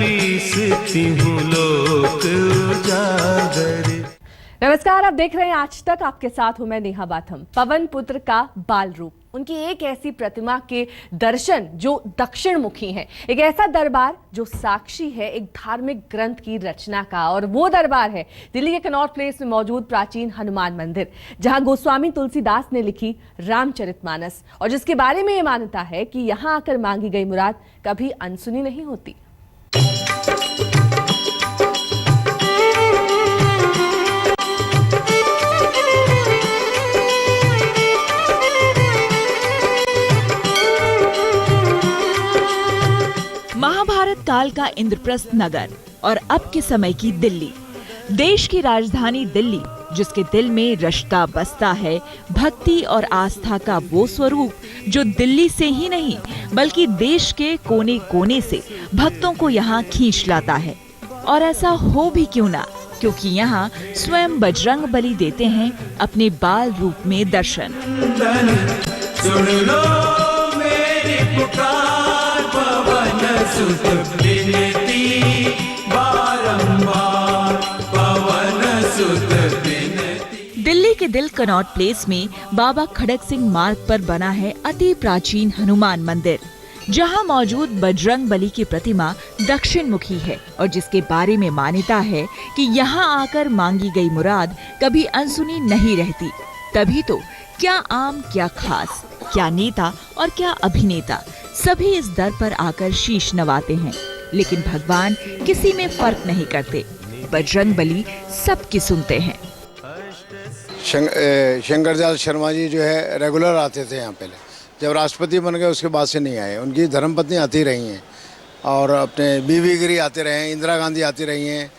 पीसती हूँ लोक उजागर। नमस्कार, आप देख रहे हैं आज तक। आपके साथ हूं मैं नेहा बाथम। पवन पुत्र का बाल रूप, उनकी एक ऐसी प्रतिमा के दर्शन जो दक्षिण मुखी है, एक ऐसा दरबार जो साक्षी है एक धार्मिक ग्रंथ की रचना का। और वो दरबार है दिल्ली के कनॉट प्लेस में मौजूद प्राचीन हनुमान मंदिर, जहां गोस्वामी तुलसीदास ने लिखी रामचरितमानस, और जिसके बारे में ये मान्यता है कि यहां आकर मांगी गई मुराद कभी अनसुनी नहीं होती। महाभारत काल का इंद्रप्रस्थ नगर और अब के समय की दिल्ली, देश की राजधानी दिल्ली, जिसके दिल में रचता बसता है भक्ति और आस्था का वो स्वरूप जो दिल्ली से ही नहीं बल्कि देश के कोने कोने से भक्तों को यहाँ खींच लाता है। और ऐसा हो भी क्यों ना, क्योंकि यहाँ स्वयं बजरंग बली देते हैं अपने बाल रूप में दर्शन। सुन लो मेरी पुकार, पवन सुत विनती बारंबार, पवन सुत विनती। दिल्ली के दिल कनॉट प्लेस में बाबा खड़क सिंह मार्ग पर बना है अति प्राचीन हनुमान मंदिर, जहां मौजूद बजरंग बली की प्रतिमा दक्षिण मुखी है और जिसके बारे में मान्यता है कि यहां आकर मांगी गई मुराद कभी अनसुनी नहीं रहती। तभी तो क्या आम क्या खास, क्या नेता और क्या अभिनेता, सभी इस दर पर आकर शीश नवाते हैं, लेकिन भगवान किसी में फर्क नहीं करते। बजरंग बली सबकी सुनते हैं। शंकरदयाल शर्मा जी जो है रेगुलर आते थे यहाँ पहले, जब राष्ट्रपति बन गए उसके बाद से नहीं आए। उनकी धर्मपत्नी आती रही हैं और अपने बीबी गिरी आते रहे हैं, इंदिरा गांधी आती रही हैं,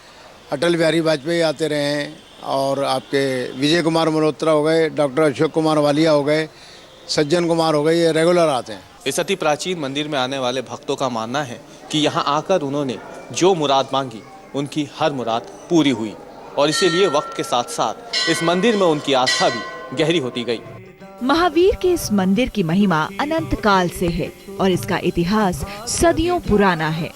अटल बिहारी वाजपेयी आते रहे हैं, और आपके विजय कुमार मल्होत्रा हो गए, डॉक्टर अशोक कुमार वालिया हो गए, सज्जन कुमार हो गए, ये रेगुलर आते हैं। इस अति प्राचीन मंदिर में आने वाले भक्तों का मानना है कि यहाँ आकर उन्होंने जो मुराद मांगी उनकी हर मुराद पूरी हुई, और इसीलिए वक्त के साथ साथ इस मंदिर में उनकी आस्था भी गहरी होती गई। महावीर के इस मंदिर की महिमा अनंत काल से है और इसका इतिहास सदियों पुराना है।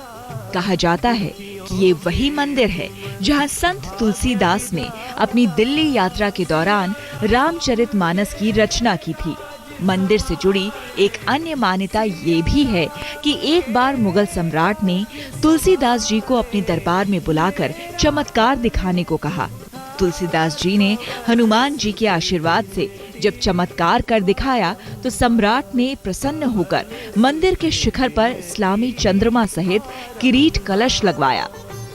कहा जाता है कि ये वही मंदिर है जहां संत तुलसीदास ने अपनी दिल्ली यात्रा के दौरान रामचरितमानस की रचना की थी। मंदिर से जुड़ी एक अन्य मान्यता ये भी है कि एक बार मुगल सम्राट ने तुलसीदास जी को अपने दरबार में बुलाकर चमत्कार दिखाने को कहा। तुलसीदास जी ने हनुमान जी के आशीर्वाद से जब चमत्कार कर दिखाया तो सम्राट ने प्रसन्न होकर मंदिर के शिखर पर इस्लामी चंद्रमा सहित किरीट कलश लगवाया।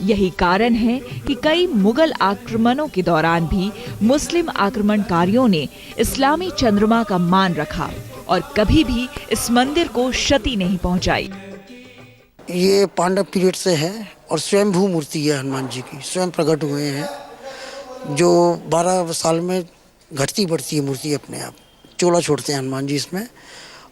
यही कारण है कि कई मुगल आक्रमणों के दौरान भी मुस्लिम आक्रमणकारियों ने इस्लामी चंद्रमा का मान रखा और कभी भी इस मंदिर को क्षति नहीं पहुंचाई। ये पांडव पीरियड से है और स्वयंभू मूर्ति है हनुमान जी की, स्वयं प्रकट हुए हैं, जो 12 साल में घटती बढ़ती है मूर्ति अपने आप। चोला छोड़ते हैं हनुमान जी इसमें,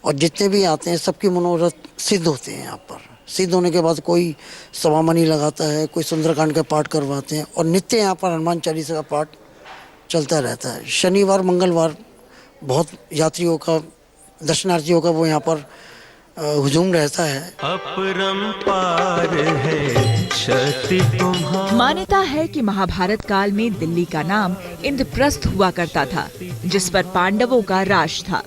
और जितने भी आते हैं सबके मनोरथ सिद्ध होते हैं यहाँ पर। सिद्ध होने के बाद कोई सवामनी लगाता है, कोई सुंदरकांड का पाठ करवाते हैं, और नित्य यहाँ पर हनुमान चालीसा का पाठ चलता रहता है। शनिवार मंगलवार बहुत यात्रियों का, दर्शनार्थियों का वो यहाँ पर हुजूम रहता है। अपरंपार है शक्ति तुम्हारी। मान्यता है कि महाभारत काल में दिल्ली का नाम इंद्रप्रस्थ हुआ करता था, जिस पर पांडवों का राज था।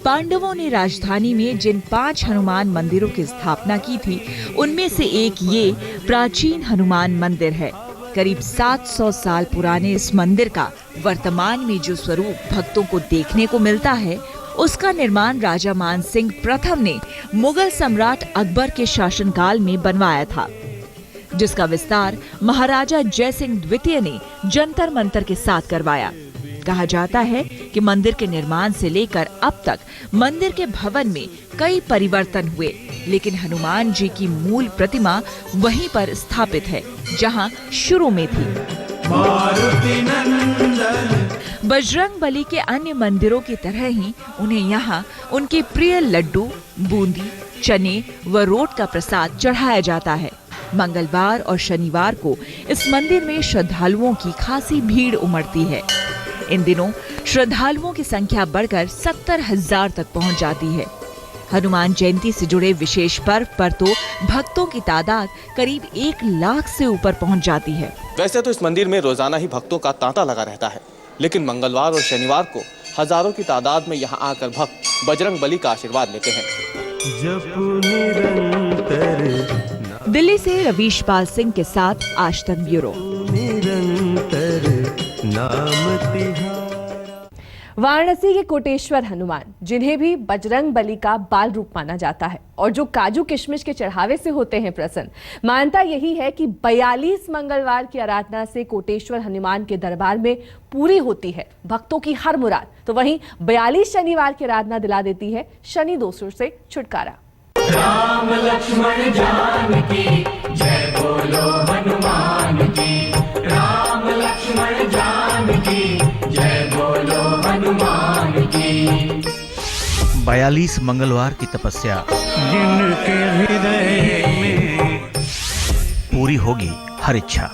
पांडवों ने राजधानी में जिन 5 हनुमान मंदिरों की स्थापना की थी, उनमें से एक ये प्राचीन हनुमान मंदिर है। करीब 700 साल पुराने इस मंदिर का वर्तमान में जो स्वरूप भक्तों को देखने को मिलता है, उसका निर्माण राजा मान सिंह प्रथम ने मुगल सम्राट अकबर के शासनकाल में बनवाया था, जिसका विस्तार महाराजा जय सिंह द्वितीय ने जंतर मंतर के साथ करवाया। कहा जाता है कि मंदिर के निर्माण से लेकर अब तक मंदिर के भवन में कई परिवर्तन हुए, लेकिन हनुमान जी की मूल प्रतिमा वहीं पर स्थापित है जहां शुरू में थी। बजरंग बली के अन्य मंदिरों की तरह ही उन्हें यहाँ उनके प्रिय लड्डू, बूंदी, चने व रोट का प्रसाद चढ़ाया जाता है। मंगलवार और शनिवार को इस मंदिर में श्रद्धालुओं की खासी भीड़ उमड़ती है। इन दिनों श्रद्धालुओं की संख्या बढ़कर 70,000 तक पहुंच जाती है। हनुमान जयंती से जुड़े विशेष पर्व पर तो भक्तों की तादाद करीब 1 लाख से ऊपर पहुंच जाती है। वैसे तो इस मंदिर में रोजाना ही भक्तों का तांता लगा रहता है, लेकिन मंगलवार और शनिवार को हजारों की तादाद में यहाँ आकर भक्त बजरंग बली का आशीर्वाद लेते हैं। जपु निरंतर दिल्ली से रवीश पाल सिंह के साथ आज तक ब्यूरो। निरंतर नाम तिहारा। वाराणसी के कोटेश्वर हनुमान, जिन्हें भी बजरंग बली का बाल रूप माना जाता है और जो काजू किशमिश के चढ़ावे से होते हैं प्रसन्न, मान्यता यही है कि 42 मंगलवार की आराधना से कोटेश्वर हनुमान के दरबार में पूरी होती है भक्तों की हर मुराद। तो वहीं 42 शनिवार की आराधना दिला देती है शनि दोषों से छुटकारा। राम लक्ष्मण जानकी जय बोलो हनुमान की। राम लक्ष्मण जानकी जय बोलो हनुमान की। 42 मंगलवार की तपस्या जिनके हृदय में पूरी होगी हर इच्छा।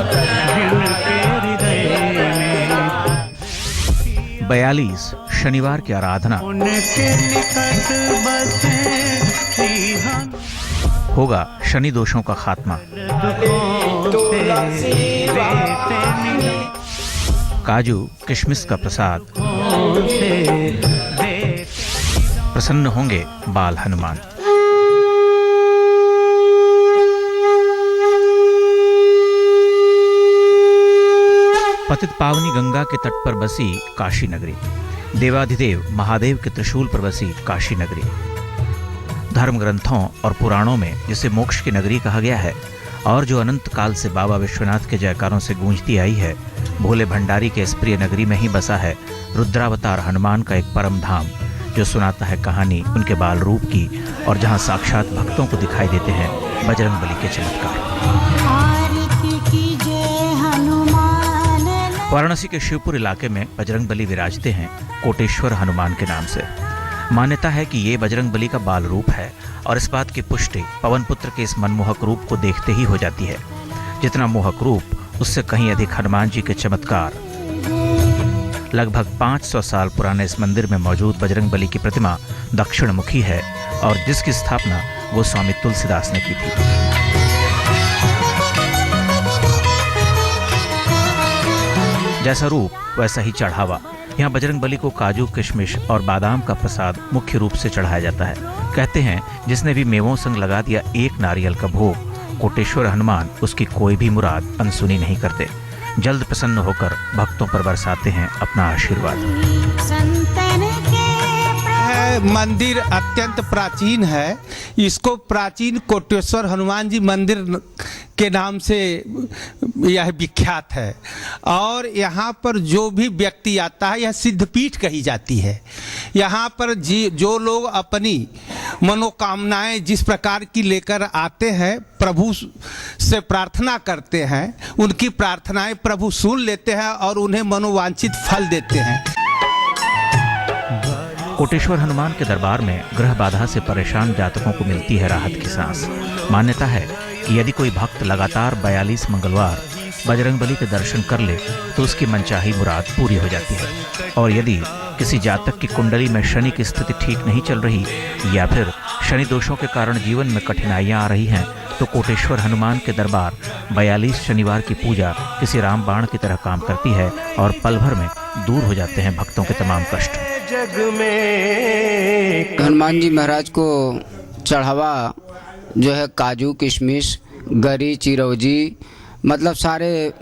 जिनके हृदय में 42 शनिवार की आराधना उनके निकट बसे श्री हनुमान। होगा शनि दोषों का खात्मा। काजू किशमिश का प्रसाद, प्रसन्न होंगे बाल हनुमान। पतित पावनी गंगा के तट पर बसी काशी नगरी, देवाधिदेव महादेव के त्रिशूल पर बसी काशी नगरी। धर्म ग्रंथों और पुराणों में जिसे मोक्ष की नगरी कहा गया है और जो अनंत काल से बाबा विश्वनाथ के जयकारों से गूंजती आई है, भोले भंडारी के इस प्रिय नगरी में ही बसा है रुद्रावतार हनुमान का एक परम धाम, जो सुनाता है कहानी उनके बाल रूप की और जहां साक्षात भक्तों को दिखाई देते हैं बजरंग बली के चमत्कार। वाराणसी के शिवपुर इलाके में बजरंग बली विराजते हैं कोटेश्वर हनुमान के नाम से। मान्यता है कि ये बजरंग बली का बाल रूप है और इस बात की पुष्टि पवन पुत्र के इस मनमोहक रूप को देखते ही हो जाती है। जितना मोहक रूप उससे कहीं अधिक हनुमान जी के चमत्कार। लगभग 500 साल पुराने इस मंदिर में मौजूद बजरंग बली की प्रतिमा दक्षिण मुखी है और जिसकी स्थापना गोस्वामी तुलसीदास ने की थी। जैसा रूप वैसा ही चढ़ावा। यहाँ बजरंग बली को काजू किशमिश और बादाम का प्रसाद मुख्य रूप से चढ़ाया जाता है। कहते हैं जिसने भी मेवों संग लगा दिया एक नारियल का भोग, कोटेश्वर हनुमान उसकी कोई भी मुराद अनसुनी नहीं करते। जल्द प्रसन्न होकर भक्तों पर बरसाते हैं अपना आशीर्वाद। मंदिर अत्यंत प्राचीन है। इसको प्राचीन कोटेश्वर हनुमान जी मंदिर के नाम से यह विख्यात है और यहाँ पर जो भी व्यक्ति आता है यह सिद्धपीठ कही जाती है। यहाँ पर जो लोग अपनी मनोकामनाएं जिस प्रकार की लेकर आते हैं, प्रभु से प्रार्थना करते हैं, उनकी प्रार्थनाएं प्रभु सुन लेते हैं और उन्हें मनोवांछित फल देते हैं। कोटेश्वर हनुमान के दरबार में ग्रह बाधा से परेशान जातकों को मिलती है राहत की सांस। मान्यता है कि यदि कोई भक्त लगातार 42 मंगलवार बजरंग बली के दर्शन कर ले तो उसकी मनचाही मुराद पूरी हो जाती है। और यदि किसी जातक की कुंडली में शनि की स्थिति ठीक नहीं चल रही या फिर शनि दोषों के कारण जीवन में कठिनाइयां आ रही हैं, तो कोटेश्वर हनुमान के दरबार 42 शनिवार की पूजा किसी रामबाण की तरह काम करती है और पल भर में दूर हो जाते हैं भक्तों के तमाम कष्ट। जग में हनुमान जी महाराज को चढ़ावा जो है काजू किशमिश गरी चिरौजी मतलब सारे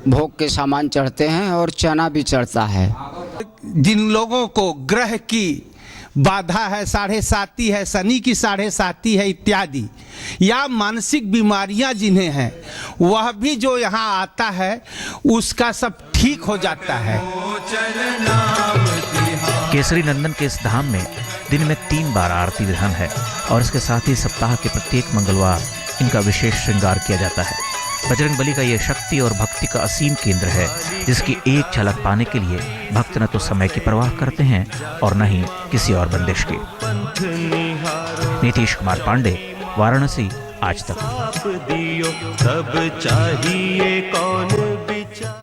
भोग के सामान चढ़ते हैं और चना भी चढ़ता है। जिन लोगों को ग्रह की बाधा है, 7.5 है, शनि की 7.5 है इत्यादि, या मानसिक बीमारियां जिन्हें हैं, वह भी जो यहाँ आता है उसका सब ठीक हो जाता है। केसरी नंदन के इस धाम में दिन में 3 बार आरती विधान है और इसके साथ ही सप्ताह के प्रत्येक मंगलवार इनका विशेष श्रृंगार किया जाता है। बजरंग बली का ये शक्ति और भक्ति का असीम केंद्र है, जिसकी एक झलक पाने के लिए भक्त न तो समय की परवाह करते हैं और न ही किसी और बंदिश की। नीतीश कुमार पांडे, वाराणसी, आज तक। दियो सब चाहिए कौन बिचार।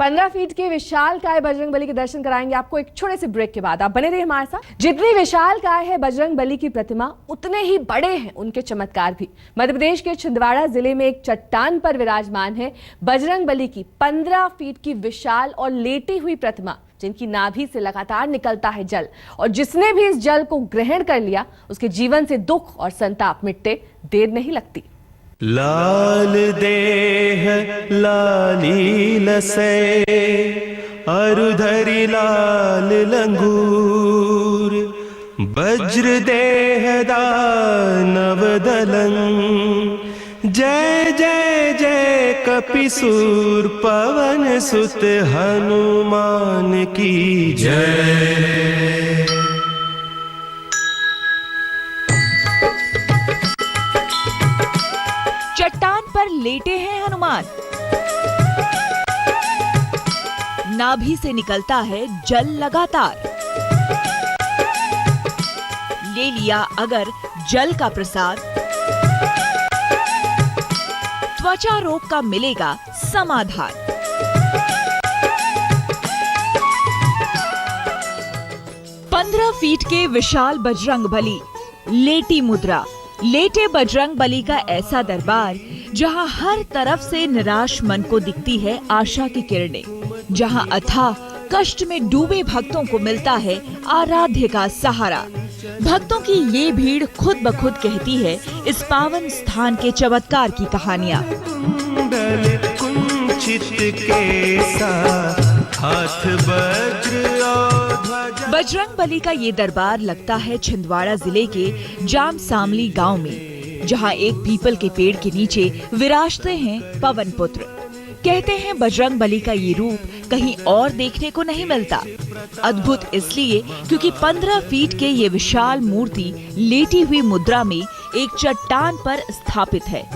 15 फीट के विशालकाय बजरंगबली के दर्शन कराएंगे आपको एक छोटे से ब्रेक के बाद। आप बने रहिए हमारे साथ। जितनी विशालकाय है बजरंगबली की प्रतिमा, उतने ही बड़े हैं उनके चमत्कार भी। मध्य प्रदेश के छिंदवाड़ा जिले में एक चट्टान पर विराजमान है बजरंगबली की 15 फीट की विशाल और लेटी हुई प्रतिमा, जिनकी नाभि से लगातार निकलता है जल, और जिसने भी इस जल को ग्रहण कर लिया उसके जीवन से दुख और संताप मिटते देर नहीं लगती। लाल देह लाली लसै अरुधरी लाल लंगूर वज्र देह दानव दलंग जय जय जय कपिसूर पवन सुत हनुमान की जय। चट्टान पर लेटे हैं हनुमान, नाभि से निकलता है जल लगातार। ले लिया अगर जल का प्रसाद, त्वचा रोग का मिलेगा समाधान। पंद्रह फीट के विशाल बजरंगबली, लेटी मुद्रा। लेटे बजरंगबली का ऐसा दरबार जहां हर तरफ से निराश मन को दिखती है आशा की किरणें, जहां अथाह कष्ट में डूबे भक्तों को मिलता है आराध्य का सहारा। भक्तों की ये भीड़ खुद ब खुद कहती है इस पावन स्थान के चमत्कार की कहानियाँ। बजरंगबली का ये दरबार लगता है छिंदवाड़ा जिले के जाम सामली गांव में, जहां एक पीपल के पेड़ के नीचे विराजते हैं पवन पुत्र। कहते हैं बजरंगबली का ये रूप कहीं और देखने को नहीं मिलता। अद्भुत इसलिए क्योंकि 15 फीट के ये विशाल मूर्ति लेटी हुई मुद्रा में एक चट्टान पर स्थापित है।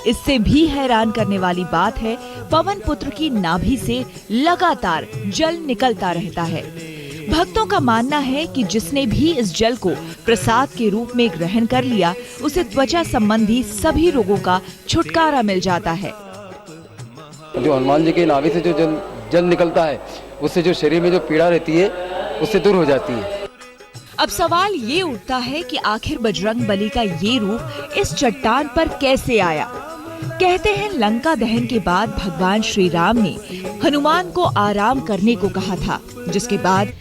इससे भी हैरान करने वाली बात है पवन पुत्र की नाभि से लगातार जल निकलता रहता है। भक्तों का मानना है कि जिसने भी इस जल को प्रसाद के रूप में ग्रहण कर लिया उसे त्वचा संबंधी सभी रोगों का छुटकारा मिल जाता है। जो हनुमान जी की नाभि से जो जल निकलता है उससे जो शरीर में जो पीड़ा रहती है उससे दूर हो जाती है। अब सवाल ये उठता है कि आखिर बजरंगबली का ये रूप इस चट्टान पर कैसे आया। कहते हैं लंका दहन के बाद भगवान श्री राम ने हनुमान को आराम करने को कहा था, जिसके बाद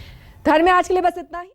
घर में आज के लिए बस इतना ही।